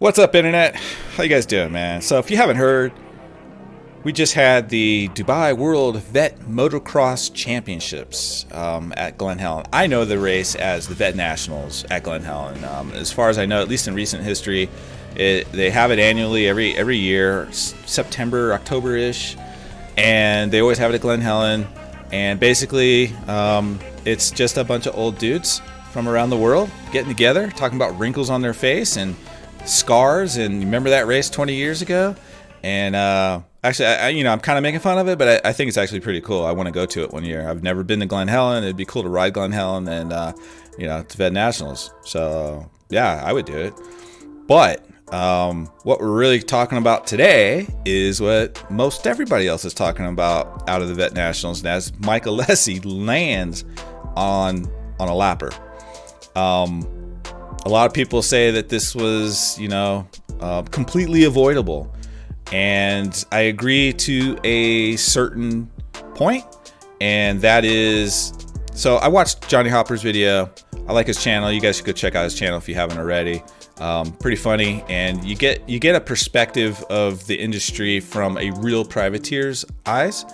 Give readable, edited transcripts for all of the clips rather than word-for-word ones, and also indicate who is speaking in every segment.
Speaker 1: What's up, internet? How you guys doing, man? So if you haven't heard, we just had the Dubai World Vet Motocross Championships at Glen Helen. I know the race as the Vet Nationals at Glen Helen. As far as I know, at least in recent history, they have it annually every year, September, October-ish, and they always have it at Glen Helen. And basically, it's just a bunch of old dudes from around the world getting together, talking about wrinkles on their face and scars. And remember that race 20 years ago? And actually, I'm kind of making fun of it, but I think it's actually pretty cool. I want to go to it one year. I've never been to Glen Helen. It'd be cool to ride Glen Helen and it's Vet Nationals. So yeah, I would do it. But what we're really talking about today is what most everybody else is talking about out of the Vet Nationals, and that's Mike Alessi lands on a lapper. A lot of people say that this was, completely avoidable. And I agree to a certain point. And that is, so I watched Johnny Hopper's video. I like his channel. You guys should go check out his channel if you haven't already. Pretty funny. And you get a perspective of the industry from a real privateer's eyes.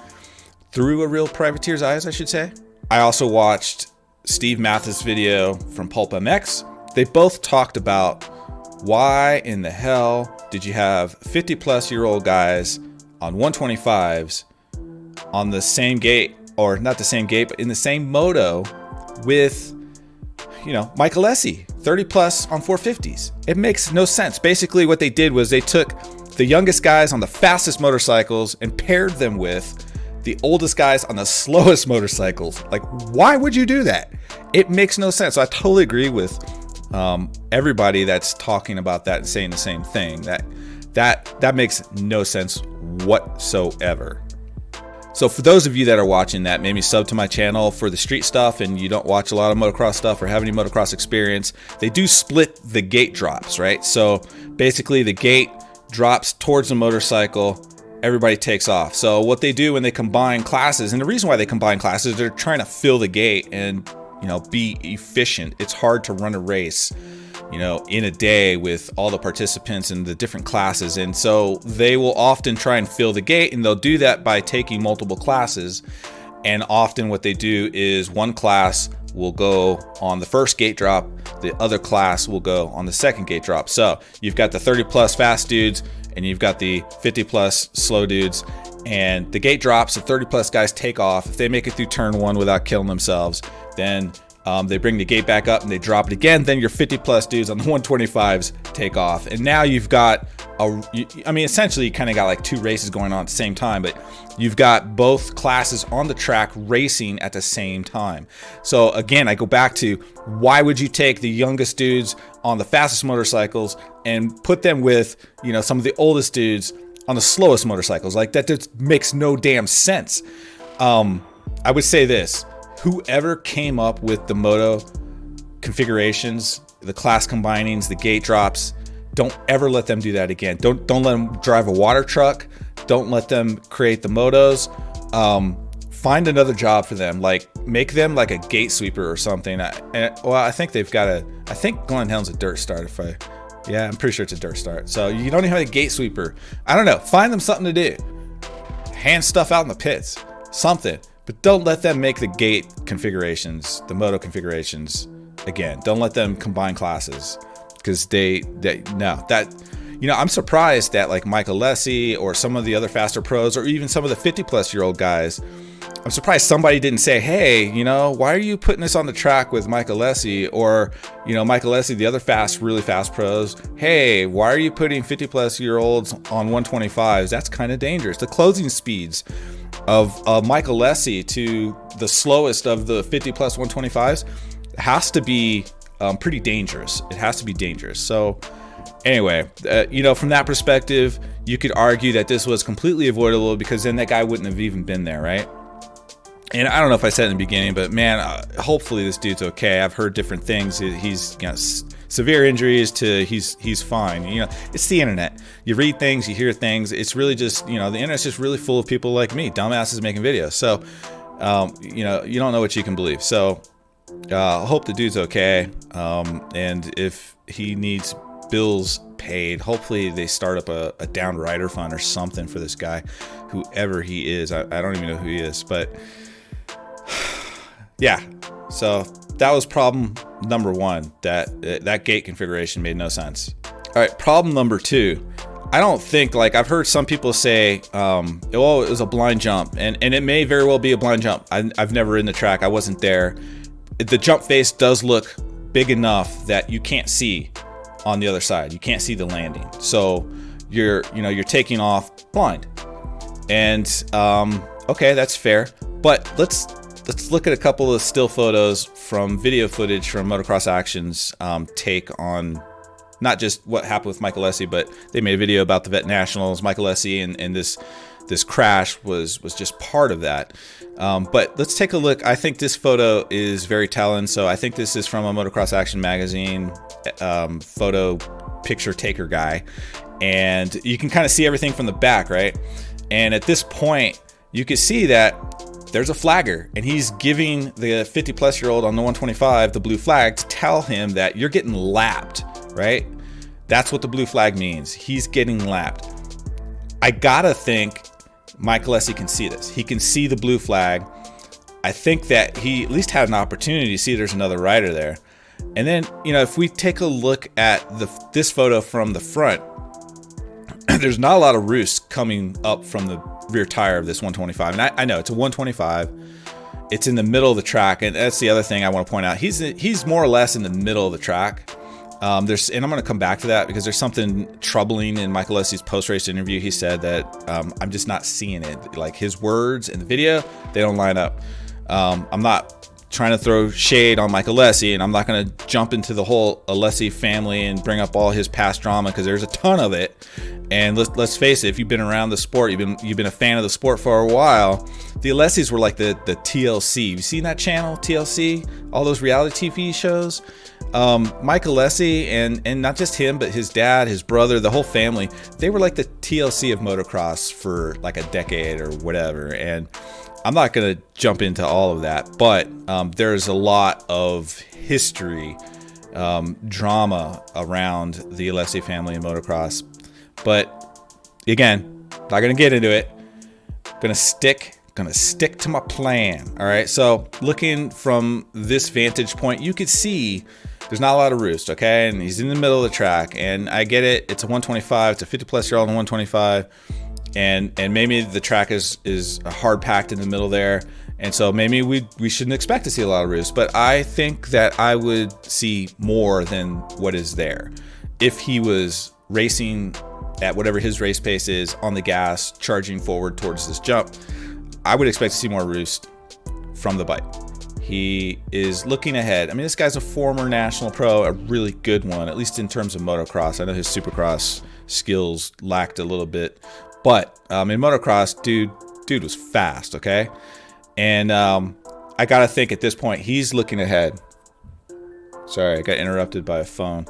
Speaker 1: Through a real privateer's eyes, I should say. I also watched Steve Mathis' video from Pulp MX. They both talked about why in the hell did you have 50-plus-year-old guys on 125s on the same gate, or not the same gate, but in the same moto with, Mike Alessi, 30-plus on 450s. It makes no sense. Basically, what they did was they took the youngest guys on the fastest motorcycles and paired them with the oldest guys on the slowest motorcycles. Like, why would you do that? It makes no sense. So I totally agree with everybody that's talking about that and saying the same thing. That makes no sense whatsoever. So for those of you that are watching that, maybe sub to my channel for the street stuff and you don't watch a lot of motocross stuff or have any motocross experience, they do split the gate drops, right? So basically the gate drops towards the motorcycle, everybody takes off. So what they do when they combine classes, and the reason why they combine classes, they're trying to fill the gate and be efficient. It's hard to run a race, in a day with all the participants and the different classes. And so they will often try and fill the gate, and they'll do that by taking multiple classes. And often what they do is one class will go on the first gate drop, the other class will go on the second gate drop. So you've got the 30-plus fast dudes and you've got the 50-plus slow dudes, and the gate drops, the 30-plus guys take off. If they make it through turn one without killing themselves, then they bring the gate back up and they drop it again. Then your 50-plus dudes on the 125s take off. And now you've got, essentially you kind of got like two races going on at the same time, but you've got both classes on the track racing at the same time. So again, I go back to, why would you take the youngest dudes on the fastest motorcycles and put them with, some of the oldest dudes on the slowest motorcycles? Like, that just makes no damn sense. I would say this. Whoever came up with the moto configurations, the class combinings, the gate drops, don't ever let them do that again. Don't let them drive a water truck. Don't let them create the motos. Find another job for them. Like, make them like a gate sweeper or something. I think they've got I think Glen Helen's a dirt start. I'm pretty sure it's a dirt start. So you don't even have a gate sweeper. I don't know. Find them something to do. Hand stuff out in the pits. Something. But don't let them make the gate configurations, the moto configurations again. Don't let them combine classes, because I'm surprised that like Mike Alessi or some of the other faster pros, or even some of the 50-plus-year-old guys, I'm surprised somebody didn't say, hey, why are you putting this on the track with Mike Alessi, or, Mike Alessi, the other really fast pros, hey, why are you putting 50-plus-year-olds on 125s? That's kind of dangerous. The closing speeds of Mike Alessi to the slowest of the 50-plus 125s has to be pretty dangerous. It has to be dangerous. So anyway, from that perspective, you could argue that this was completely avoidable, because then that guy wouldn't have even been there, right? And I don't know if I said in the beginning, but man, hopefully this dude's okay. I've heard different things. He's severe injuries to he's fine. It's the internet. You read things, you hear things. It's really just, the internet's just really full of people like me, dumbasses making videos. So, you don't know what you can believe. So, hope the dude's okay. And if he needs bills paid. Hopefully they start up a down rider fund or something for this guy, whoever he is. I don't even know who he is, but yeah. So that was problem number one, that gate configuration made no sense. All right, problem number two. I don't think, like, I've heard some people say, oh, it was a blind jump, and it may very well be a blind jump. I've never ridden the track. I wasn't there. The jump face does look big enough that you can't see on the other side. You can't see the landing. So you're taking off blind. And okay, that's fair. But let's look at a couple of still photos from video footage from Motocross Action's take on not just what happened with Mike Alessi, but they made a video about the Vet Nationals. Mike Alessi and this crash was just part of that. But let's take a look. I think this photo is very telling. So I think this is from a Motocross Action magazine photo picture taker guy. And you can kind of see everything from the back, right? And at this point, you can see that there's a flagger, and he's giving the 50-plus-year-old on the 125 the blue flag to tell him that you're getting lapped, right? That's what the blue flag means. He's getting lapped. I gotta think Mike Alessi can see this. He can see the blue flag. I think that he at least had an opportunity to see there's another rider there. And then, if we take a look at this photo from the front, there's not a lot of roost coming up from the rear tire of this 125. And I know it's a 125. It's in the middle of the track, and that's the other thing I want to point out. He's more or less in the middle of the track. And I'm going to come back to that because there's something troubling in Mike Alessi's post-race interview. He said that I'm just not seeing it. Like, his words in the video, they don't line up. I'm not trying to throw shade on Mike Alessi, and I'm not going to jump into the whole Alessi family and bring up all his past drama, because there's a ton of it. And let's face it, if you've been around the sport, you've been a fan of the sport for a while, the Alessis were like the TLC. You've seen that channel, TLC? All those reality TV shows? Mike Alessi, and not just him, but his dad, his brother, the whole family, they were like the TLC of motocross for like a decade or whatever. And I'm not going to jump into all of that, but there's a lot of history, drama around the Alessi family in motocross. But again, not going to get into it. Gonna stick to my plan. All right. So looking from this vantage point, you could see there's not a lot of roost. Okay. And he's in the middle of the track, and I get it. It's a 125. It's a 50-plus-year-old on 125. And maybe the track is hard packed in the middle there. And so maybe we shouldn't expect to see a lot of roost, but I think that I would see more than what is there. If he was racing at whatever his race pace is on the gas, charging forward towards this jump, I would expect to see more roost from the bike. He is looking ahead. I mean, this guy's a former national pro, a really good one, at least in terms of motocross. I know his supercross skills lacked a little bit, but in motocross, dude was fast, okay? And I got to think at this point, he's looking ahead. Sorry, I got interrupted by a phone.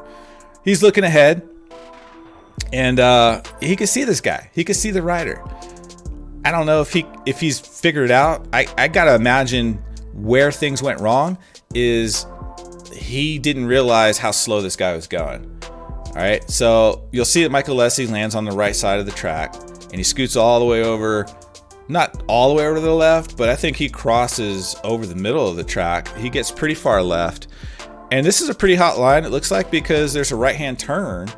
Speaker 1: He's looking ahead, and he could see this guy. He could see the rider. I don't know if he's figured it out. I got to imagine where things went wrong is he didn't realize how slow this guy was going. All right, so you'll see that Mike Alessi lands on the right side of the track, and he scoots all the way over. Not all the way over to the left, but I think he crosses over the middle of the track. He gets pretty far left. And this is a pretty hot line, it looks like, because there's a right-hand turn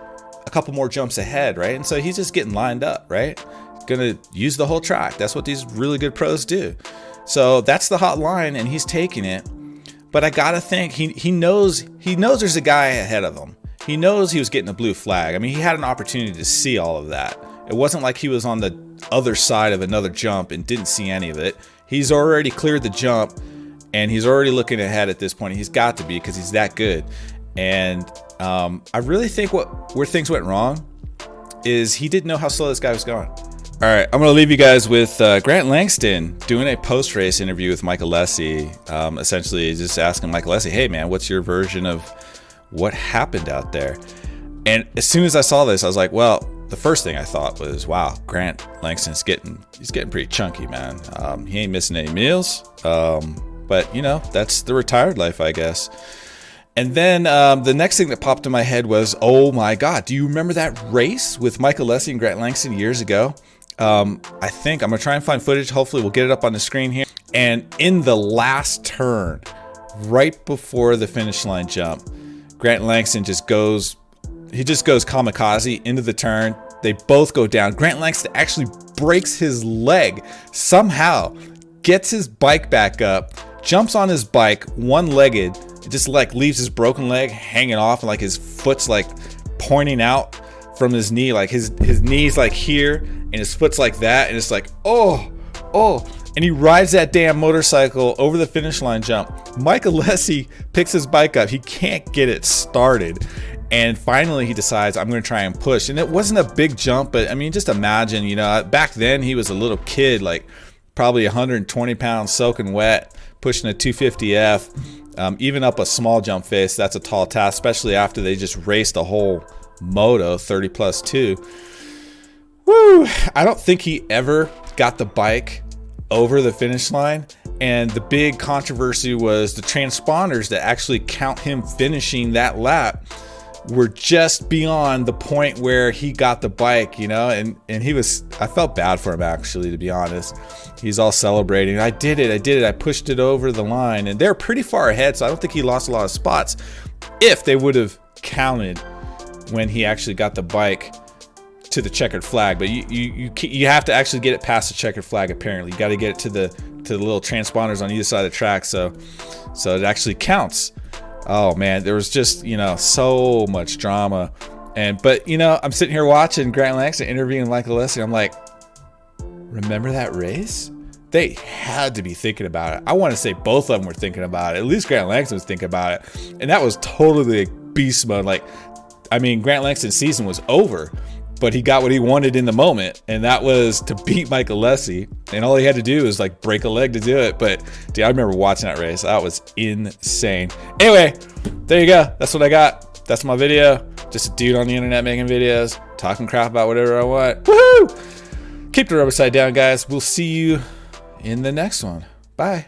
Speaker 1: a couple more jumps ahead, right? And so he's just getting lined up, right? Gonna use the whole track. That's what these really good pros do. So that's the hot line, and he's taking it. But I gotta think he knows there's a guy ahead of him. He knows he was getting a blue flag. I mean, he had an opportunity to see all of that. It wasn't like he was on the other side of another jump and didn't see any of it. He's already cleared the jump, and he's already looking ahead at this point. He's got to be, because he's that good. And I really think where things went wrong is he didn't know how slow this guy was going. All right, I'm going to leave you guys with Grant Langston doing a post-race interview with Mike Alessi, essentially just asking Mike Alessi, hey, man, what's your version of what happened out there? And as soon as I saw this, I was like, well, the first thing I thought was, wow, Grant Langston's getting pretty chunky, man. He ain't missing any meals, but, that's the retired life, I guess. And then the next thing that popped in my head was, oh my God, do you remember that race with Mike Alessi and Grant Langston years ago? I think I'm gonna try and find footage. Hopefully we'll get it up on the screen here. And in the last turn, right before the finish line jump, Grant Langston just goes kamikaze into the turn. They both go down. Grant Langston actually breaks his leg somehow, gets his bike back up, jumps on his bike one-legged, just like leaves his broken leg hanging off, and like his foot's like pointing out from his knee, like his knee's like here and his foot's like that, and it's like oh, and he rides that damn motorcycle over the finish line jump. Mike Alessi picks his bike up. He can't get it started. And finally he decides, I'm going to try and push. And it wasn't a big jump, but I mean, just imagine, you know, back then he was a little kid, like probably 120 pounds soaking wet, pushing a 250F, even up a small jump face. That's a tall task, especially after they just raced a whole moto 30+2. Woo! I don't think he ever got the bike over the finish line. And the big controversy was the transponders that actually count him finishing that lap were just beyond the point where he got the bike, you know, and he was, I felt bad for him actually, to be honest. He's all celebrating. I did it. I pushed it over the line, and they're pretty far ahead, so I don't think he lost a lot of spots if they would have counted when he actually got the bike to the checkered flag. But you have to actually get it past the checkered flag. Apparently, you got to get it to the little transponders on either side of the track, so it actually counts. Oh man, there was just, you know, so much drama. But you know, I'm sitting here watching Grant Langston interviewing Mike Alessi. I'm like, remember that race? They had to be thinking about it. I want to say both of them were thinking about it. At least Grant Langston was thinking about it. And that was totally like beast mode. Like, I mean, Grant Langston's season was over, but he got what he wanted in the moment, and that was to beat Mike Alessi. And all he had to do was like break a leg to do it. But dude, I remember watching that race. That was insane. Anyway, there you go. That's what I got. That's my video. Just a dude on the internet making videos, talking crap about whatever I want. Woohoo! Keep the rubber side down, guys. We'll see you in the next one. Bye.